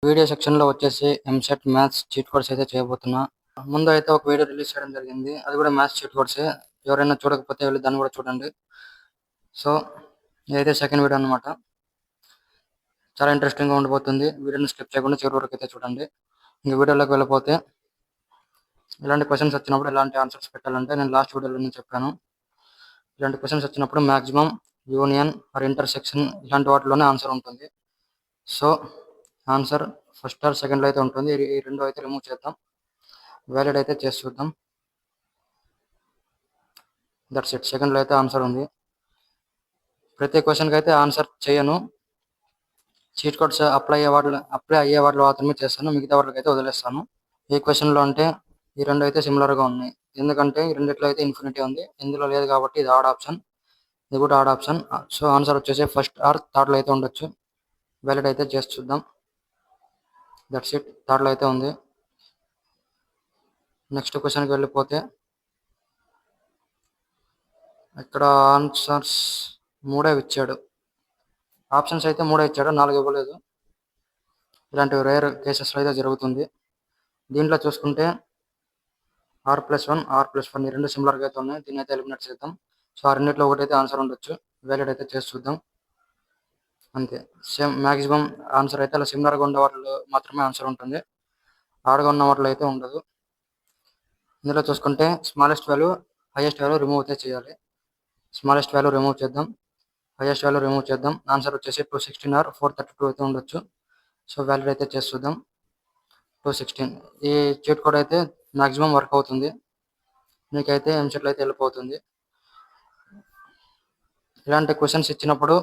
Video సెక్షన్లో వచ్చేసి EAMCET maths cheat codes అయితే చేయబోతున్నా. ముందు అయితే ఒక వీడియో రిలీజ్ చేయడం జరిగింది. అది కూడా మ్యాథ్స్ చీట్ కోడ్సే. ఎవరైనా చూడకపోతే వెళ్ళి దాన్ని కూడా చూడండి. సో ఇదైతే సెకండ్ వీడియో అనమాట. చాలా ఇంట్రెస్టింగ్గా ఉండిపోతుంది. వీడియోని స్కిప్ చేయకుండా చివరి వరకు అయితే చూడండి. ఇంక వీడియోలోకి వెళ్ళిపోతే ఇలాంటి క్వశ్చన్స్ వచ్చినప్పుడు ఎలాంటి ఆన్సర్స్ పెట్టాలంటే నేను లాస్ట్ వీడియోలో చెప్పాను. ఇలాంటి క్వశ్చన్స్ వచ్చినప్పుడు మ్యాక్సిమం యూనియన్ ఆర్ ఇంటర్సెక్షన్ ఇలాంటి వాటిలోనే ఆన్సర్ ఉంటుంది. సో ఆన్సర్ ఫస్ట్ ఆర్ సెకండ్లో అయితే ఉంటుంది. ఈ రెండు అయితే రిమూవ్ చేద్దాం. వ్యాలిడ్ అయితే చేసి చూద్దాం. That's it. సెకండ్లో అయితే ఆన్సర్ ఉంది. ప్రతి క్వశ్చన్కి అయితే ఆన్సర్ చేయను. చీట్ కోడ్స్ అప్లై అయ్యే వాటిలో మాత్రమే చేస్తాను. మిగతా వాటికి అయితే వదిలేస్తాను. ఈ క్వశ్చన్లో అంటే ఈ రెండు అయితే సిమిలర్గా ఉన్నాయి. ఎందుకంటే ఈ రెండిట్లో అయితే ఇన్ఫినిటీ ఉంది, ఇందులో లేదు కాబట్టి ఇది ఆడ్ ఆప్షన్, ఇది కూడా ఆడ్ ఆప్షన్. సో ఆన్సర్ వచ్చేసి ఫస్ట్ ఆర్ థర్డ్లో అయితే ఉండొచ్చు. వ్యాలిడ్ అయితే చేసి చూద్దాం. That's it. థర్డ్లో అయితే ఉంది. నెక్స్ట్ క్వశ్చన్కి వెళ్ళిపోతే ఇక్కడ ఆన్సర్స్ మూడే ఇచ్చాడు. ఆప్షన్స్ అయితే మూడే ఇచ్చాడు, 4 ఇవ్వలేదు. ఇలాంటి రేర్ కేసెస్లో అయితే జరుగుతుంది. దీంట్లో చూసుకుంటే r+1 r+1 ఈ రెండు సిమిలర్గా అయితే ఉన్నాయి. దీన్ని అయితే ఎలిమినేట్ చేద్దాం. సో ఆ రెండింటిలో ఒకటైతే ఆన్సర్ ఉండొచ్చు. వ్యాలిడ్ అయితే చేసి చూద్దాం. అంతే. సేమ్ మ్యాక్సిమం ఆన్సర్ అయితే అలా సిమిలర్గా ఉండే వాటిలో మాత్రమే ఆన్సర్ ఉంటుంది. ఆడగా ఉన్న వాటిలో అయితే ఉండదు. ఇందులో చూసుకుంటే smallest value highest value remove అయితే చేయాలి. స్మాలెస్ట్ వాల్యూ రిమూవ్ చేద్దాం, హైయెస్ట్ వాల్యూ రిమూవ్ చేద్దాం. ఆన్సర్ వచ్చేసి 216 ఆర్ 432 అయితే ఉండొచ్చు. సో వ్యాలిడ్ అయితే చేసి చూద్దాం. 216 ఈ చీట్ కోడ్ అయితే మ్యాక్సిమం వర్క్ అవుతుంది. మీకైతే ఎంసెట్లో అయితే వెళ్ళిపోతుంది. ఇలాంటి క్వశ్చన్స్ ఇచ్చినప్పుడు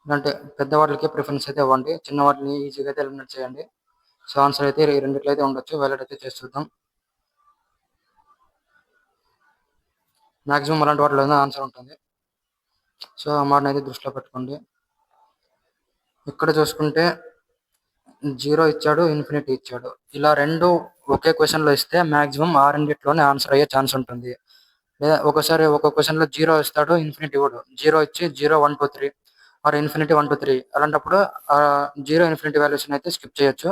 ఇలాంటి పెద్దవాళ్ళకి ప్రిఫరెన్స్ అయితే ఇవ్వండి, చిన్న వాటిని ఈజీగా అయితే ఎలిమినేట్ చేయండి. సో ఆన్సర్ అయితే ఈ రెండిట్లో అయితే ఉండొచ్చు. వ్యాలిడ్ అయితే చేసి చూద్దాం. మ్యాక్సిమం అలాంటి వాటిలో ఆన్సర్ ఉంటుంది. సో ఆ మాటని అయితే దృష్టిలో పెట్టుకోండి. ఇక్కడ చూసుకుంటే 0 ఇచ్చాడు, ఇన్ఫినిటీ ఇచ్చాడు. ఇలా రెండు ఒకే క్వశ్చన్లో ఇస్తే మ్యాక్సిమం ఆ రెండిట్లోనే ఆన్సర్ అయ్యే ఛాన్స్ ఉంటుంది. లేదా ఒకసారి ఒక క్వశ్చన్లో 0 ఇస్తాడు, ఇన్ఫినిటీ ఇవ్వడు. 0 ఇచ్చి 0, 1, 2, 3 ఆర్ ఇన్ఫినిటీ 1, 2, 3 అలాంటప్పుడు 0 ఇన్ఫినిటీ వాల్యూస్ని అయితే స్కిప్ చేయొచ్చు.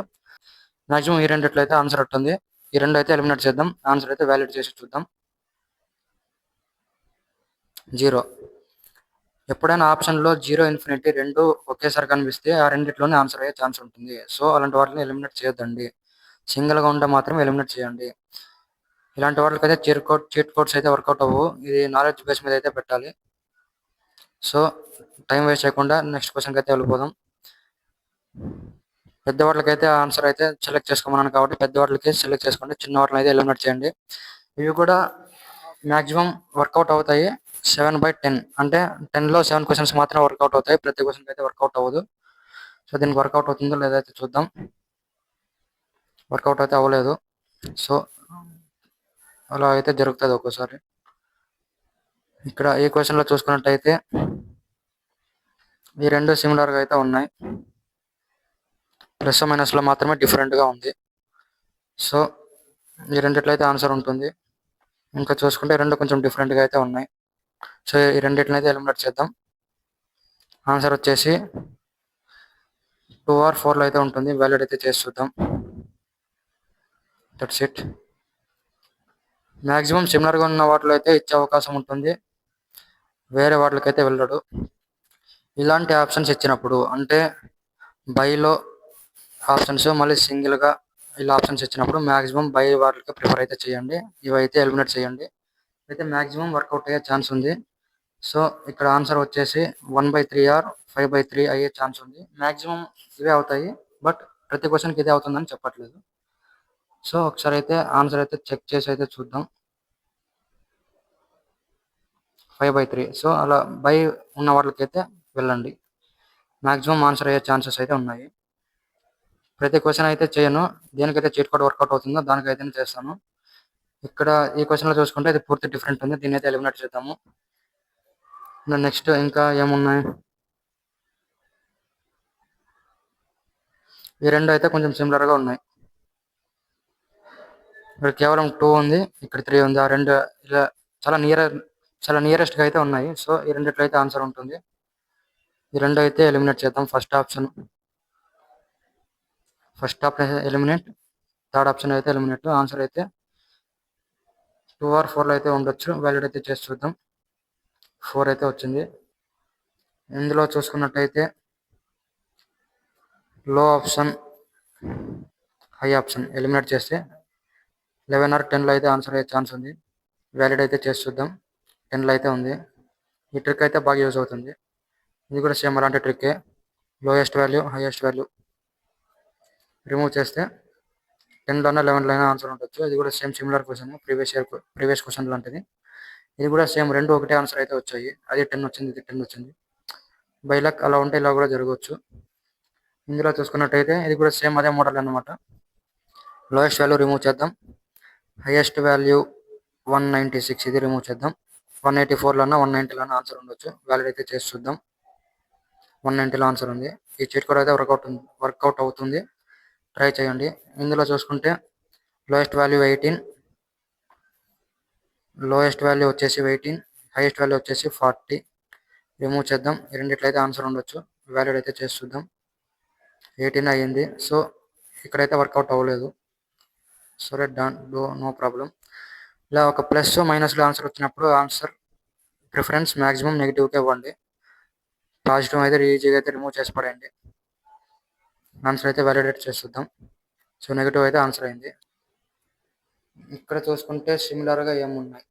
మ్యాక్సిమం ఈ రెండిట్లో అయితే ఆన్సర్ ఉంటుంది. ఈ రెండు అయితే ఎలిమినేట్ చేద్దాం. ఆన్సర్ అయితే వ్యాలిడ్ చేసి చూద్దాం. 0 ఎప్పుడైనా ఆప్షన్లో 0, ఇన్ఫినిటీ రెండు ఒకేసారి కనిపిస్తే ఆ రెండిట్లోనే ఆన్సర్ అయ్యే ఛాన్స్ ఉంటుంది. సో అలాంటి వాటిని ఎలిమినేట్ చేయొద్దండి. సింగిల్గా ఉంటే మాత్రం ఎలిమినేట్ చేయండి. ఇలాంటి వాటికైతే చీట్ కోడ్స్ అయితే వర్కౌట్ అవ్వవు. ఇది నాలెడ్జ్ బేస్ మీద అయితే పెట్టాలి. సో టైం వేస్ట్ చేయకుండా నెక్స్ట్ క్వశ్చన్కి అయితే వెళ్ళిపోదాం. పెద్దవాళ్ళకైతే ఆన్సర్ అయితే సెలెక్ట్ చేసుకోమన్నాను కాబట్టి పెద్దవాళ్ళకి సెలెక్ట్ చేసుకోండి. చిన్న వాటిని అయితే ఎలిమినేట్ చేయండి. ఇవి కూడా మ్యాక్సిమం వర్కౌట్ అవుతాయి. 7/10 అంటే 10లో 7 క్వశ్చన్స్ మాత్రం వర్కౌట్ అవుతాయి. ప్రతి క్వశ్చన్కి అయితే వర్కౌట్ అవ్వదు. సో దీనికి వర్కౌట్ అవుతుందో లేదో అయితే చూద్దాం. వర్కౌట్ అయితే అవ్వలేదు. సో అలా అయితే జరుగుతుంది ఒక్కోసారి. ఇక్కడ ఈ క్వశ్చన్లో చూసుకున్నట్టయితే ఈ రెండు సిమిలర్గా అయితే ఉన్నాయి. ప్లస్ మైనస్లో మాత్రమే డిఫరెంట్గా ఉంది. సో ఈ రెండిట్లో అయితే ఆన్సర్ ఉంటుంది. ఇంకా చూసుకుంటే రెండు కొంచెం డిఫరెంట్గా అయితే ఉన్నాయి. సో ఈ రెండింటిని అయితే ఎలిమినేట్ చేద్దాం. ఆన్సర్ వచ్చేసి 2 ఆర్ 4లో అయితే ఉంటుంది. వ్యాలిడ్ అయితే చేసి చూద్దాం. That's it. మ్యాక్సిమం సిమిలర్గా ఉన్న వాటిలో అయితే ఇచ్చే అవకాశం ఉంటుంది, వేరే వాటికైతే వెళ్ళడు. ఇలాంటి ఆప్షన్స్ ఇచ్చినప్పుడు అంటే బైలో ఆప్షన్స్ మళ్ళీ సింగిల్గా ఇలా ఆప్షన్స్ ఇచ్చినప్పుడు మ్యాక్సిమం బై వాటికి ప్రిఫర్ అయితే చేయండి. ఇవైతే ఎలిమినేట్ చేయండి. అయితే మ్యాక్సిమం వర్కౌట్ అయ్యే ఛాన్స్ ఉంది. సో ఇక్కడ ఆన్సర్ వచ్చేసి 1/3 ఆర్ 5/3 అయ్యే ఛాన్స్ ఉంది. మ్యాక్సిమం ఇవే అవుతాయి, బట్ ప్రతి క్వశ్చన్కి ఇదే అవుతుందని చెప్పట్లేదు. సో ఒకసారి అయితే ఆన్సర్ అయితే చెక్ చేసి అయితే చూద్దాం. 5/3. సో అలా బై ఉన్న వాటికైతే వెళ్ళండి. మ్యాక్సిమం ఆన్సర్ అయ్యే ఛాన్సెస్ అయితే ఉన్నాయి. ప్రతి క్వశ్చన్ అయితే చేయను. దేనికైతే చీట్ కోడ్ వర్కౌట్ అవుతుందో దానికైతే చేస్తాను. ఇక్కడ ఈ క్వశ్చన్లో చూసుకుంటే ఇది పూర్తి డిఫరెంట్ ఉంది. దీన్ని అయితే ఎలిమినేట్ చేద్దాము. నెక్స్ట్ ఇంకా ఏమున్నాయి? ఈ రెండు అయితే కొంచెం సిమిలర్గా ఉన్నాయి. ఇక్కడ కేవలం 2 ఉంది, ఇక్కడ 3 ఉంది. ఆ రెండు ఇలా చాలా నియరెస్ట్గా అయితే ఉన్నాయి. సో ఈ రెండిట్లో అయితే ఆన్సర్ ఉంటుంది. ఈ రెండు అయితే ఎలిమినేట్ చేద్దాం. First option first option eliminate, third option అయితే ఎలిమినేట్. ఆన్సర్ అయితే 2 or 4లో అయితే ఉండొచ్చు. వ్యాలిడ్ అయితే చేసి చూద్దాం. 4 అయితే వచ్చింది. ఇందులో చూసుకున్నట్టయితే లో ఆప్షన్, హై ఆప్షన్ ఎలిమినేట్ చేస్తే 11 or 10లో అయితే ఆన్సర్ అయ్యే ఛాన్స్ ఉంది. వ్యాలిడ్ అయితే చేసి చూద్దాం. 10లో అయితే ఉంది. ఈ ట్రిక్ అయితే బాగా యూజ్ అవుతుంది. ఇది కూడా సేమ్ అలాంటి ట్రిక్కే. Lowest value, highest value remove చేస్తే 10లోనా 11లోనా ఆన్సర్ ఉండొచ్చు. ఇది కూడా same similar question, previous question లాంటిది. ఇది కూడా సేమ్ రెండు ఒకటే ఆన్సర్ అయితే వచ్చాయి. అది 10 వచ్చింది, ఇది 10 వచ్చింది. బై లక్ అలా ఉంటే ఇలా కూడా జరగవచ్చు. ఇందులో చూసుకున్నట్టయితే ఇది కూడా సేమ్ అదే మోడల్ అనమాట. లోయెస్ట్ వాల్యూ రిమూవ్ చేద్దాం. హైయెస్ట్ వాల్యూ 196, ఇది రిమూవ్ చేద్దాం. 184లోనా 190లోనా ఆన్సర్ ఉండొచ్చు. వ్యాలిడ్ అయితే చేసి చూద్దాం. 190లో ఆన్సర్ ఉంది. ఈ చీట్ కోడ్ అయితే వర్కౌట్ అవుతుంది. ట్రై చేయండి. ఇందులో చూసుకుంటే లోయెస్ట్ వాల్యూ 18, లోయెస్ట్ వాల్యూ వచ్చేసి 18, హైయెస్ట్ వాల్యూ వచ్చేసి 40. రిమూవ్ చేద్దాం. ఈ రెండిట్లో అయితే ఆన్సర్ ఉండొచ్చు. వ్యాలిడ్ అయితే చేసి చూద్దాం. 18 అయ్యింది. సో ఇక్కడైతే వర్కౌట్ అవ్వలేదు. సరే, నో ప్రాబ్లం. ఇలా ఒక ప్లస్ మైనస్లో ఆన్సర్ వచ్చినప్పుడు ఆన్సర్ ప్రిఫరెన్స్ మ్యాక్సిమం నెగిటివ్కే ఇవ్వండి. పాజిటివ్ అయితే ఈజీగా అయితే రిమూవ్ చేసి పడేయండి. ఆన్సర్ అయితే వ్యాలిడేట్ చేసి చూద్దాం. సో నెగిటివ్ అయితే ఆన్సర్ అయింది. ఇక్కడ చూసుకుంటే సిమిలర్గా ఏమున్నాయి,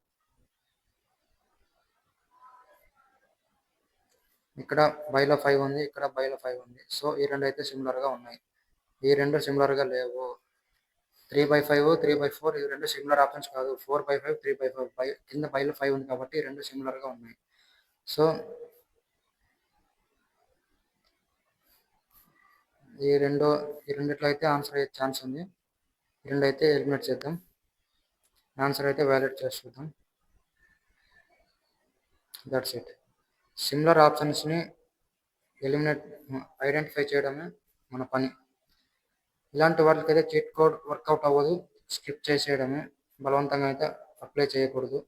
ఇక్కడ బైలో 5 ఉంది, ఇక్కడ బైలో 5 ఉంది. సో ఈ రెండు అయితే సిమిలర్గా ఉన్నాయి. ఈ రెండు సిమిలర్గా లేవు. 3/5, 3/4 ఈ రెండు సిమిలర్ ఆప్షన్స్ కాదు. 4/5, 3/5 కింద బైలో 5 ఉంది కాబట్టి ఈ రెండు సిమిలర్గా ఉన్నాయి. సో ఈ రెండిట్లో అయితే ఆన్సర్ అయ్యే ఛాన్స్ ఉంది. ఈ రెండు అయితే ఎలిమినేట్ చేద్దాం. ఆన్సర్ అయితే వ్యాలిడ్ చేసి చూద్దాం. That's it. సిమిలర్ ఆప్షన్స్ని ఐడెంటిఫై చేయడమే మన పని. ఇలాంటి వాళ్ళకైతే చీట్ కోడ్ వర్కౌట్ అవ్వదు. స్కిప్ చేసేయడమే. బలవంతంగా అయితే అప్లై చేయకూడదు.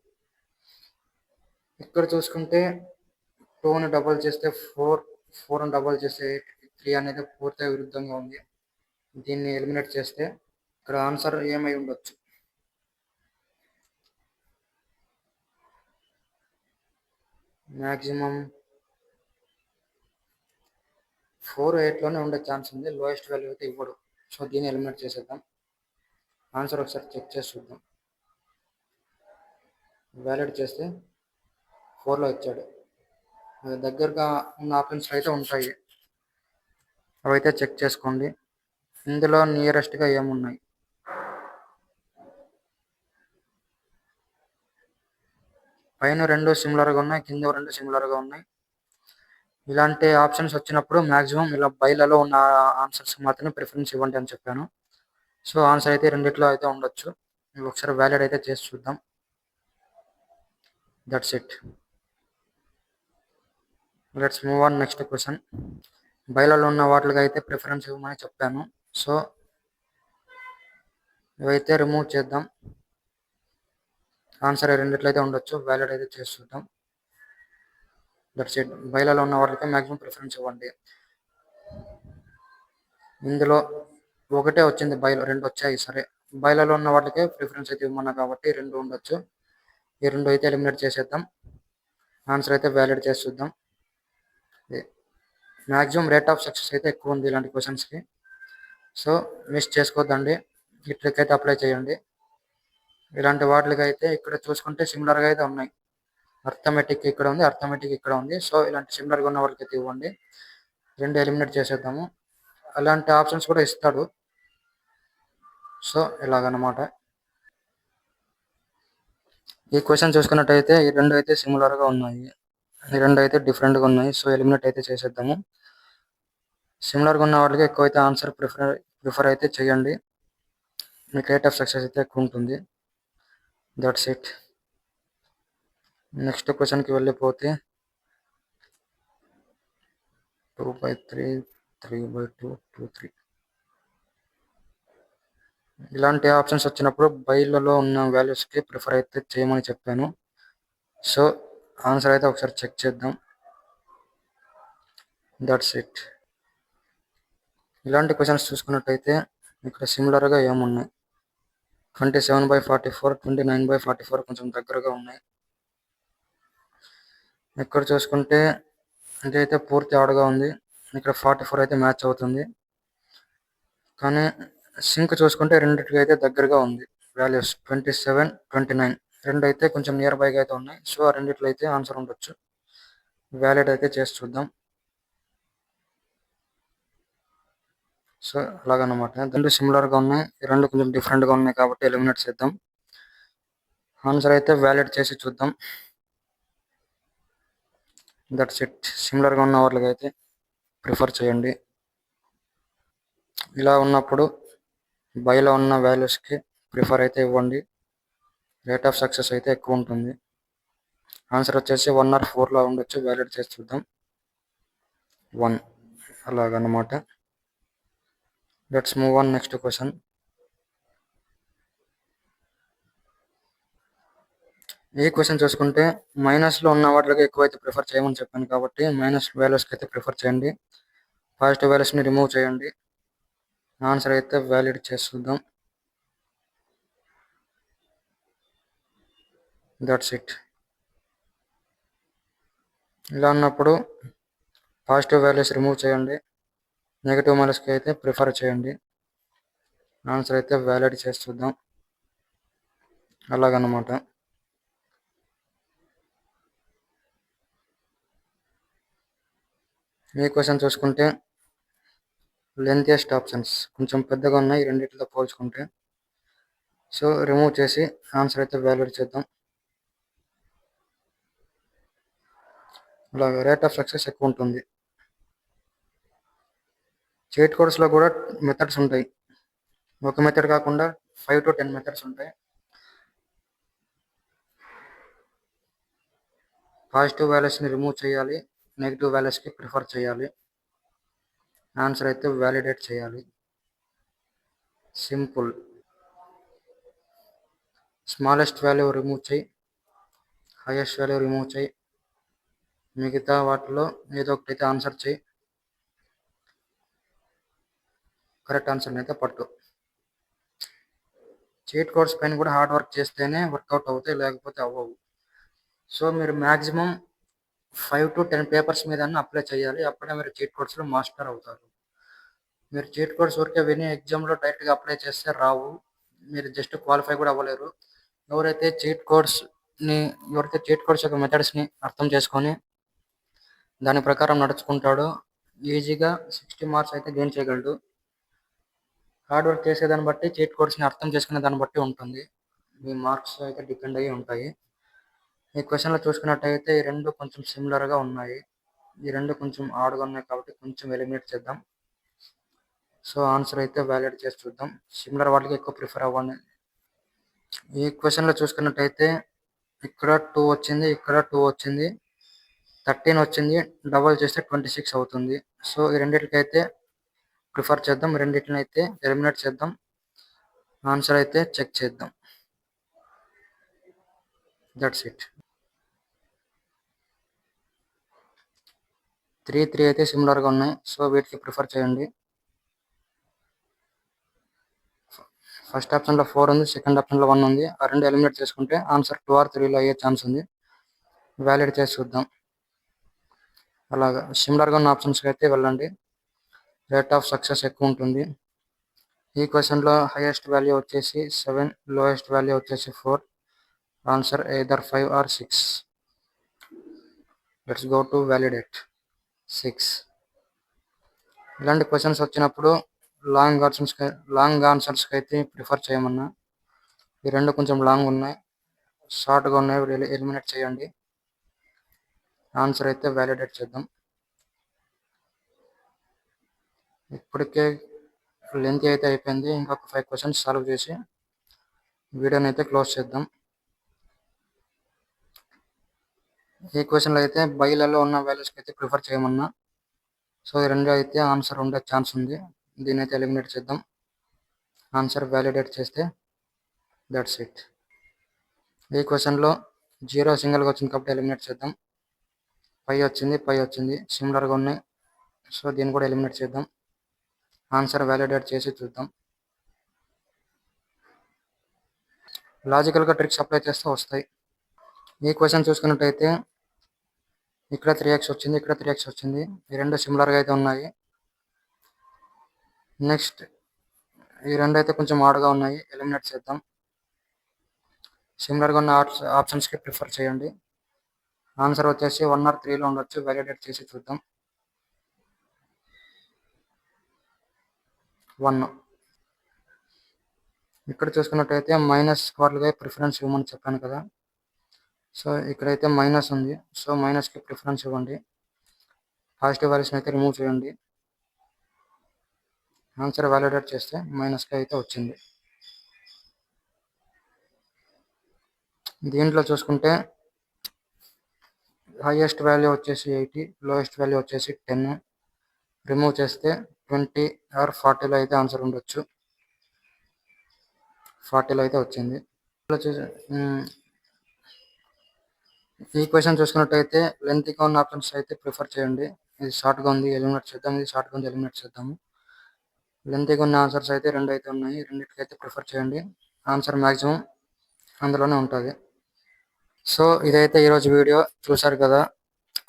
ఇక్కడ చూసుకుంటే 2ని డబల్ చేస్తే 4, 4ని డబల్ చేస్తే 8, 3 అనేది పూర్తిగా విరుద్ధంగా ఉంది. దీన్ని ఎలిమినేట్ చేస్తే ఇక్కడ ఆన్సర్ ఏమై ఉండొచ్చు? మ్యాక్సిమం 4, 8లోనే ఉండే ఛాన్స్ ఉంది. లోయెస్ట్ వాల్యూ అయితే ఇవ్వడు. సో దీన్ని ఎలిమినేట్ చేసేద్దాం. ఆన్సర్ ఒకసారి చెక్ చేసి చూద్దాం. వ్యాలిడ్ చేస్తే 4లో ఇచ్చాడు. దగ్గరగా ఉన్న ఆప్షన్స్ అయితే ఉంటాయి, అవైతే చెక్ చేసుకోండి. ఇందులో నియరెస్ట్గా ఏమున్నాయి? పైన రెండు సిమిలర్గా ఉన్నాయి, కింద రెండు సిమిలర్గా ఉన్నాయి. ఇలాంటి ఆప్షన్స్ వచ్చినప్పుడు మ్యాక్సిమం ఇలా బైలలో ఉన్న ఆన్సర్స్ మాత్రమే ప్రిఫరెన్స్ ఇవ్వండి అని చెప్పాను. సో ఆన్సర్ అయితే రెండిట్లో అయితే ఉండొచ్చు. ఒకసారి వ్యాలిడ్ అయితే చేసి చూద్దాం. That's it. Let's move on next question. బైలలో ఉన్న వాటికి అయితే ప్రిఫరెన్స్ ఇవ్వమని చెప్పాను. సో ఇవైతే రిమూవ్ చేద్దాం. ఆన్సర్ రెండిట్లో అయితే ఉండొచ్చు. వ్యాలిడ్ అయితే చేసి చూద్దాం. That's it. బైలలో ఉన్న వాటికి మ్యాక్సిమం ప్రిఫరెన్స్ ఇవ్వండి. ఇందులో ఒకటే వచ్చింది, బైలో 2 వచ్చాయి. సరే, బైలలో ఉన్న వాటికే ప్రిఫరెన్స్ అయితే ఇవ్వమన్నా కాబట్టి 2 ఉండొచ్చు. ఈ 2 అయితే ఎలిమినేట్ చేసేద్దాం. ఆన్సర్ అయితే వ్యాలిడ్ చేసి చూద్దాం. మ్యాక్సిమం రేట్ ఆఫ్ సక్సెస్ అయితే ఎక్కువ ఉంది ఇలాంటి క్వశ్చన్స్కి. సో మిస్ చేసుకోవద్దండి. ఈ ట్రిక్ అయితే అప్లై చేయండి. ఇలాంటి వాటికి అయితే ఇక్కడ చూసుకుంటే సిమిలర్గా అయితే ఉన్నాయి. అర్థమెటిక్ ఇక్కడ ఉంది, అర్థమెటిక్ ఇక్కడ ఉంది. సో ఇలాంటి సిమిలర్గా ఉన్న వాళ్ళకి అయితే ఇవ్వండి. 2 ఎలిమినేట్ చేసేద్దాము. అలాంటి ఆప్షన్స్ కూడా ఇస్తాడు. సో ఇలాగనమాట. ఈ క్వశ్చన్ చూసుకున్నట్టయితే ఈ 2 అయితే సిమిలర్గా ఉన్నాయి, ఈ 2 అయితే డిఫరెంట్గా ఉన్నాయి. సో ఎలిమినేట్ అయితే చేసేద్దాము. సిమిలర్గా ఉన్న వాళ్ళకి ఎక్కువైతే ఆన్సర్ ప్రిఫర్ అయితే చేయండి. మీకు రేట్ ఆఫ్ సక్సెస్ అయితే ఎక్కువ ఉంటుంది. That's it. నెక్స్ట్ క్వశ్చన్కి వెళ్ళిపోతే 2/3, 3/2, 2/3 ఇలాంటి ఆప్షన్స్ వచ్చినప్పుడు బైలలో ఉన్న వాల్యూస్కి ప్రిఫర్ అయితే చేయమని చెప్పాను. సో ఆన్సర్ అయితే ఒకసారి చెక్ చేద్దాం. That's it. ఇలాంటి క్వశ్చన్స్ చూసుకున్నట్టయితే ఇక్కడ సిమిలర్గా ఏమున్నాయి, 27/44, 29/44 కొంచెం దగ్గరగా ఉన్నాయి. ఇక్కడ చూసుకుంటే ఇదైతే పూర్తి ఆడుగా ఉంది. ఇక్కడ 44 అయితే మ్యాచ్ అవుతుంది. కానీ సింక్ చూసుకుంటే రెండింటికి అయితే దగ్గరగా ఉంది. వాల్యూస్ 27, 29 రెండు అయితే కొంచెం నియర్ బైగా అయితే ఉన్నాయి. సో ఆ రెండిట్లో అయితే ఆన్సర్ ఉండొచ్చు. వ్యాలిడ్ అయితే చేసి చూద్దాం. సో అలాగనమాట. రెండు సిమిలర్గా ఉన్నాయి, రెండు కొంచెం డిఫరెంట్గా ఉన్నాయి కాబట్టి ఎలిమినేట్ చేద్దాం. ఆన్సర్ అయితే వ్యాలిడ్ చేసి చూద్దాం. That's it. సిమిలర్గా ఉన్న వాళ్ళకి అయితే ప్రిఫర్ చేయండి. ఇలా ఉన్నప్పుడు బైలో ఉన్న వాల్యూస్కి ప్రిఫర్ అయితే ఇవ్వండి. రేట్ ఆఫ్ సక్సెస్ అయితే ఎక్కువ ఉంటుంది. ఆన్సర్ వచ్చేసి 1 or 4లో ఉండొచ్చు. వ్యాలిడ్ చేసి చూద్దాం. 1 అలాగనమాట. Let's move on next question. ఈ క్వశ్చన్ చూసుకుంటే మైనస్లో ఉన్న వాటికి ఎక్కువైతే ప్రిఫర్ చేయమని చెప్పాను కాబట్టి మైనస్ వాల్యూస్కి అయితే ప్రిఫర్ చేయండి. పాజిటివ్ వాల్యూస్ని రిమూవ్ చేయండి. ఆన్సర్ అయితే వ్యాలిడ్ చేసి చూద్దాం. That's it. ఇలా ఉన్నప్పుడు పాజిటివ్ వాల్యూస్ రిమూవ్ చేయండి, నెగిటివ్ వాల్యూస్కి అయితే ప్రిఫర్ చేయండి. ఆన్సర్ అయితే వ్యాలిడ్ చేసి చూద్దాం. అలాగనమాట. ఈ క్వశ్చన్ చూసుకుంటే లెంతియెస్ట్ ఆప్షన్స్ కొంచెం పెద్దగా ఉన్నాయి రెండింటితో పోల్చుకుంటే. సో రిమూవ్ చేసి ఆన్సర్ అయితే వ్యాలిడ్ చేద్దాం. అలాగే రేట్ ఆఫ్ సక్సెస్ ఎక్కువ ఉంటుంది. చీట్ కోడ్స్లో కూడా మెథడ్స్ ఉంటాయి. ఒక మెథడ్ కాకుండా 5 to 10 మెథడ్స్ ఉంటాయి. పాజిటివ్ వాల్యూస్ని రిమూవ్ చేయాలి, నెగిటివ్ వాల్యూస్కి ప్రిఫర్ చేయాలి. ఆన్సర్ అయితే వ్యాలిడేట్ చేయాలి. సింపుల్. స్మాలెస్ట్ వాల్యూ రిమూవ్ చేయి, హైయెస్ట్ వాల్యూ రిమూవ్ చేయి, మిగతా వాటిలో ఏదో ఒకటి అయితే ఆన్సర్ చేయి. కరెక్ట్ ఆన్సర్ని అయితే పట్టు. చీట్ కోడ్స్ పైన కూడా హార్డ్ వర్క్ చేస్తేనే వర్కౌట్ అవుతాయి, లేకపోతే అవ్వవు. సో మీరు మ్యాక్సిమం 5 to 10 పేపర్స్ మీద అప్లై చేయాలి. అప్పుడే మీరు చీట్ కోడ్స్లో మాస్టర్ అవుతారు. మీరు చీట్ కోడ్స్ ఊరికే విని ఎగ్జామ్లో డైరెక్ట్గా అప్లై చేస్తే రావు. మీరు జస్ట్ క్వాలిఫై కూడా అవ్వలేరు. ఎవరైతే చీట్ కోడ్స్ యొక్క మెథడ్స్ని అర్థం చేసుకొని దాని ప్రకారం నడుచుకుంటాడో ఈజీగా 60 మార్క్స్ అయితే గెయిన్ చేయగలడు. హార్డ్ వర్క్ చేసేదాన్ని బట్టి, చీట్ కోడ్స్ని అర్థం చేసుకునే దాన్ని బట్టి ఉంటుంది. మీ మార్క్స్ అయితే డిపెండ్ అయ్యి ఉంటాయి. ఈ క్వశ్చన్లో చూసుకున్నట్టయితే ఈ రెండు కొంచెం సిమిలర్గా ఉన్నాయి. ఈ రెండు కొంచెం ఆడుగా ఉన్నాయి కాబట్టి కొంచెం ఎలిమినేట్ చేద్దాం. సో ఆన్సర్ అయితే వ్యాలిడ్ చేసి చూద్దాం. సిమిలర్ వాటికి ఎక్కువ ప్రిఫర్ అవ్వండి. ఈ క్వశ్చన్లో చూసుకున్నట్టయితే ఇక్కడ 2 వచ్చింది, ఇక్కడ 2 వచ్చింది, 13 వచ్చింది. డబల్ చేస్తే 26 అవుతుంది. సో ఈ రెండింటికైతే ప్రిఫర్ చేద్దాం, రెండింటిని అయితే ఎలిమినేట్ చేద్దాం. ఆన్సర్ అయితే చెక్ చేద్దాం. That's it. 3 అయితే సిమిలర్గా ఉన్నాయి. సో వీటికి ప్రిఫర్ చేయండి. ఫస్ట్ ఆప్షన్లో 4 ఉంది, సెకండ్ ఆప్షన్లో 1 ఉంది. ఆ రెండు ఎలిమినేట్ చేసుకుంటే ఆన్సర్ 2 or 3లో అయ్యే ఛాన్స్ ఉంది. వ్యాలిడ్ చేసి చూద్దాం. అలాగా సిమిలర్గా ఉన్న ఆప్షన్స్కి అయితే వెళ్ళండి. రేట్ ఆఫ్ సక్సెస్ ఎక్కువ ఉంటుంది. ఈ క్వశ్చన్లో హైయెస్ట్ వాల్యూ వచ్చేసి 7, లోయెస్ట్ వాల్యూ వచ్చేసి 4. Answer either 5 or 6. Let's go to validate. 6. ఇలాంటి క్వశ్చన్స్ వచ్చినప్పుడు లాంగ్ ఆన్సర్స్కి అయితే ప్రిఫర్ చేయమన్నా. ఈ రెండు కొంచెం లాంగ్ ఉన్నాయి, షార్ట్గా ఉన్నాయి, ఎలిమినేట్ చేయండి. ఆన్సర్ అయితే వ్యాలిడేట్ చేద్దాం. ఇప్పటికే లెంత్ అయితే అయిపోయింది. ఇంకొక 5 క్వశ్చన్స్ సాల్వ్ చేసి వీడియోని అయితే క్లోజ్ చేద్దాం. ఈ క్వశ్చన్లో అయితే బైలలో ఉన్న వాల్యూస్కి అయితే ప్రిఫర్ చేయమన్నా. సో ఈ రెండు అయితే ఆన్సర్ ఉండే ఛాన్స్ ఉంది. దీని అయితే ఎలిమినేట్ చేద్దాం. ఆన్సర్ వ్యాలిడేట్ చేస్తే దట్స్ ఇట్. ఈ క్వశ్చన్లో 0 సింగిల్గా వచ్చింది కాబట్టి ఎలిమినేట్ చేద్దాం. 5 వచ్చింది, సిమిలర్గా ఉన్నాయి. సో దీన్ని కూడా ఎలిమినేట్ చేద్దాం. ఆన్సర్ వ్యాలిడేట్ చేసి చూద్దాం. లాజికల్గా ట్రిక్స్ అప్లై చేస్తే వస్తాయి. ఈ క్వశ్చన్ చూసుకున్నట్టయితే ఇక్కడ 3x వచ్చింది, ఇక్కడ 3x వచ్చింది. ఈ రెండు సిమిలర్గా అయితే ఉన్నాయి. నెక్స్ట్ ఈ రెండు అయితే కొంచెం ఆడుగా ఉన్నాయి, ఎలిమినేట్ చేద్దాం. సిమిలర్గా ఉన్న ఆప్షన్స్కి ప్రిఫర్ చేయండి. ఆన్సర్ వచ్చేసి 1 or 3లో ఉండొచ్చు. వ్యాలిడేట్ చేసి చూద్దాం. 1. ఇక్కడ చూసుకున్నట్టయితే మైనస్ స్క్వేర్లుగా ప్రిఫరెన్స్ ఇవ్వమని చెప్పాను కదా. సో ఇక్కడైతే మైనస్ ఉంది. సో మైనస్కి ప్రిఫరెన్స్ ఇవ్వండి. పాజిటివ్ వాల్యూస్ని అయితే రిమూవ్ చేయండి. ఆన్సర్ వ్యాలిడేట్ చేస్తే మైనస్కి అయితే వచ్చింది. దీంట్లో చూసుకుంటే హైయెస్ట్ వాల్యూ వచ్చేసి 80, లోయెస్ట్ వాల్యూ వచ్చేసి 10. రిమూవ్ చేస్తే 20 or 40లో అయితే ఆన్సర్ ఉండొచ్చు. 40లో అయితే వచ్చింది. ఈ క్వశ్చన్ చూసుకున్నట్టయితే లెంత్గా ఉన్న ఆప్షన్స్ అయితే ప్రిఫర్ చేయండి. ఇది షార్ట్గా ఉంది, ఎలిమినేట్ చేద్దాం. ఇది షార్ట్గా ఉంది, ఎలిమినేట్ చేద్దాము. లెంత్గా ఉన్న ఆన్సర్స్ అయితే 2 అయితే ఉన్నాయి. రెండింటికైతే ప్రిఫర్ చేయండి. ఆన్సర్ మ్యాక్సిమం అందులోనే ఉంటుంది. సో ఇదైతే ఈరోజు వీడియో చూశారు కదా.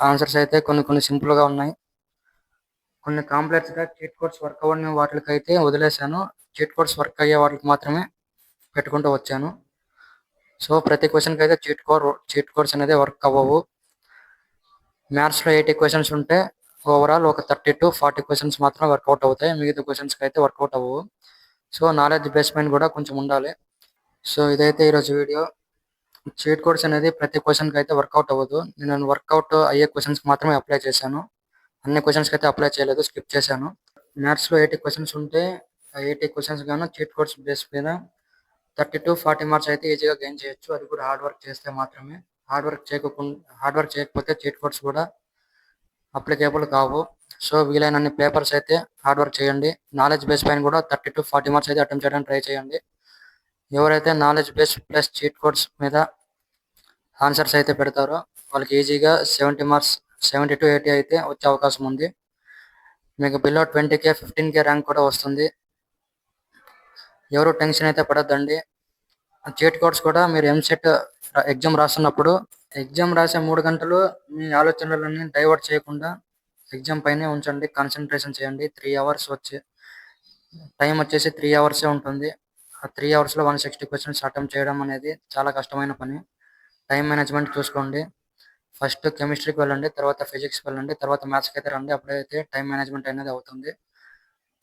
ఆన్సర్స్ అయితే కొన్ని సింపుల్గా ఉన్నాయి. కొన్ని కాంప్లెక్స్గా చీట్ కోడ్స్ వర్క్ అవ్వని వాటికైతే వదిలేశాను. చీట్ కోడ్స్ వర్క్ అయ్యే వాటికి మాత్రమే పెట్టుకుంటూ వచ్చాను. సో ప్రతి క్వశ్చన్కి అయితే చీట్ కోడ్స్ అనేది వర్క్ అవ్వవు. మ్యాథ్స్లో 80 క్వశ్చన్స్ ఉంటే ఓవరాల్ ఒక 30 to 40 క్వశ్చన్స్ మాత్రం వర్కౌట్ అవుతాయి. మిగతా క్వశ్చన్స్కి అయితే వర్కౌట్ అవ్వవు. సో నాలెడ్జ్ బేస్మెంట్ కూడా కొంచెం ఉండాలి. సో ఇదైతే ఈరోజు వీడియో. చీట్ కోడ్స్ అనేది ప్రతి క్వశ్చన్కి అయితే వర్కౌట్ అవ్వదు. నేను వర్కౌట్ అయ్యే క్వశ్చన్స్కి మాత్రమే అప్లై చేశాను. అన్ని క్వశ్చన్స్కి అయితే అప్లై చేయలేదు, స్కిప్ చేశాను. మ్యాథ్స్లో 80 క్వశ్చన్స్ ఉంటే 80 క్వశ్చన్స్ గాను చీట్ కోడ్స్ బేస్ మీద 30 to 40 మార్క్స్ అయితే ఈజీగా గెయిన్ చేయొచ్చు. అది కూడా హార్డ్ వర్క్ చేస్తే మాత్రమే. హార్డ్ వర్క్ చేయకపోతే చీట్ కోడ్స్ కూడా అప్లికేబుల్ కావు. సో వీలైనన్ని పేపర్స్ అయితే హార్డ్ వర్క్ చేయండి. నాలెడ్జ్ బేస్ పైన కూడా 30 to 40 మార్క్స్ అయితే అటెంప్ట్ చేయడానికి ట్రై చేయండి. ఎవరైతే knowledge base plus cheat codes మీద ఆన్సర్స్ అయితే పెడతారో వాళ్ళకి ఈజీగా 70 మార్క్స్ 70 to 80 అయితే వచ్చే అవకాశం ఉంది. మీకు బిలో 20K 15K ర్యాంక్ కూడా వస్తుంది. ఎవరు టెన్షన్ అయితే పడద్దండి. చీట్ కోడ్స్ కూడా మీరు ఎంసెట్ ఎగ్జామ్ రాస్తున్నప్పుడు ఎగ్జామ్ రాసే 3 గంటలు మీ ఆలోచనలన్నీ డైవర్ట్ చేయకుండా ఎగ్జామ్ పైనే ఉంచండి, కాన్సన్ట్రేషన్ చేయండి. 3 అవర్స్ టైం వచ్చేసి 3 అవర్సే ఉంటుంది. ఆ 3 అవర్స్లో 160 క్వశ్చన్స్ అటెంప్ట్ చేయడం అనేది చాలా కష్టమైన పని. టైం మేనేజ్మెంట్ చూసుకోండి. ఫస్ట్ కెమిస్ట్రీకి వెళ్ళండి, తర్వాత ఫిజిక్స్కి వెళ్ళండి, తర్వాత మ్యాథ్స్కి అయితే రండి. అప్పుడైతే టైం మేనేజ్మెంట్ అనేది అవుతుంది.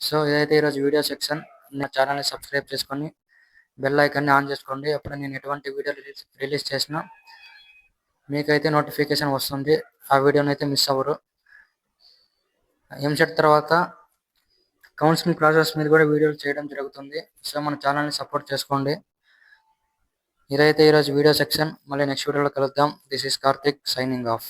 సో ఇదైతే ఈరోజు వీడియో సెక్షన్. నా ఛానల్ని సబ్స్క్రైబ్ చేసుకొని బెల్ ఐకాన్ని ఆన్ చేసుకోండి. అప్పుడు నేను ఎటువంటి వీడియో రిలీజ్ చేసినా మీకైతే నోటిఫికేషన్ వస్తుంది. ఆ వీడియోని అయితే మిస్ అవ్వరు. ఎంసెట్ తర్వాత కౌన్సిలింగ్ ప్రాసెస్ మీద కూడా వీడియోలు చేయడం జరుగుతుంది. సో మన ఛానల్ని సపోర్ట్ చేసుకోండి. ఇదైతే ఈరోజు వీడియో సెక్షన్. మళ్ళీ నెక్స్ట్ వీడియోలో కలుద్దాం. This is Karthik signing off.